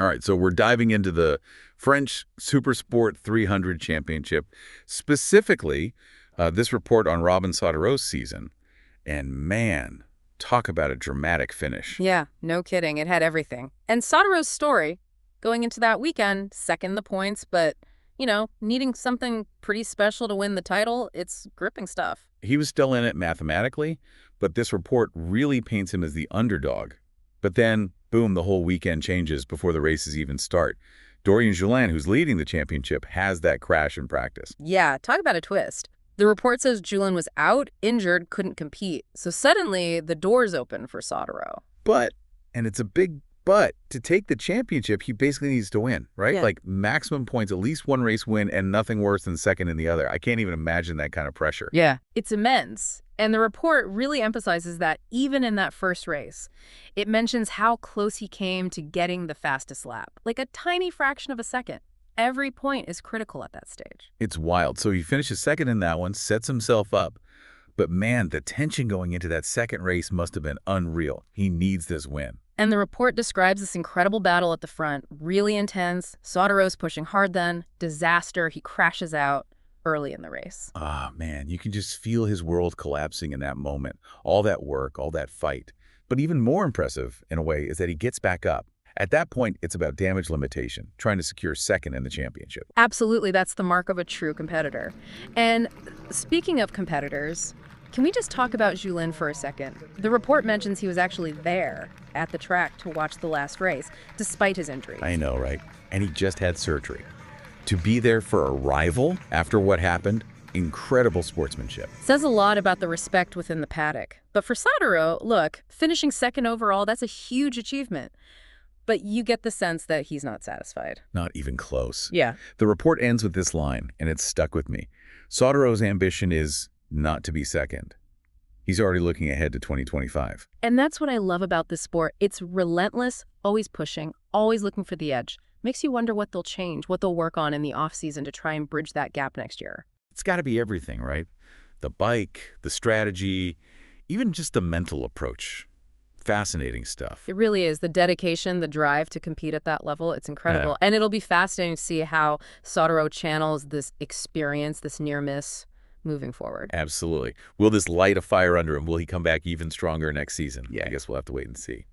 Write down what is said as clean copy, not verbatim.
All right, so we're diving into the French Supersport 300 Championship, specifically this report on Robin Sautereux's season. And man, talk about a dramatic finish. Yeah, no kidding. It had everything. And Sautereux's story, going into that weekend, second the points, but, needing something pretty special to win the title, it's gripping stuff. He was still in it mathematically, but this report really paints him as the underdog. But then, boom, the whole weekend changes before the races even start. Dorian Gilles, who's leading the championship, has that crash in practice. Yeah, talk about a twist. The report says Gilles was out, injured, couldn't compete. So suddenly, the doors open for Sautereux. But, and it's a big but, to take the championship, he basically needs to win, right? Yeah. Like maximum points, at least one race win, and nothing worse than second in the other. I can't even imagine that kind of pressure. Yeah. It's immense. And the report really emphasizes that even in that first race, it mentions how close he came to getting the fastest lap, like a tiny fraction of a second. Every point is critical at that stage. It's wild. So he finishes second in that one, sets himself up. But man, the tension going into that second race must have been unreal. He needs this win. And the report describes this incredible battle at the front, really intense. Sautereux's pushing hard then, disaster, he crashes out early in the race. Ah, man, you can just feel his world collapsing in that moment. All that work, all that fight. But even more impressive, in a way, is that he gets back up. At that point, it's about damage limitation, trying to secure second in the championship. Absolutely, that's the mark of a true competitor. And speaking of competitors, can we just talk about Gilles for a second? The report mentions he was actually there at the track to watch the last race, despite his injury. I know, right? And he just had surgery. To be there for a rival after what happened, incredible sportsmanship. Says a lot about the respect within the paddock. But for Sautereux, look, finishing second overall, that's a huge achievement. But you get the sense that he's not satisfied. Not even close. Yeah. The report ends with this line, and it's stuck with me. Sautereux's ambition is not to be second. He's already looking ahead to 2025. And that's what I love about this sport. It's relentless, always pushing, always looking for the edge. Makes you wonder what they'll change, what they'll work on in the off-season to try and bridge that gap next year. It's got to be everything, right? The bike, the strategy, even just the mental approach. Fascinating stuff. It really is. The dedication, the drive to compete at that level, it's incredible. And it'll be fascinating to see how Sautereux channels this experience, this near miss, moving forward. Absolutely. Will this light a fire under him? Will he come back even stronger next season? Yeah, I guess we'll have to wait and see.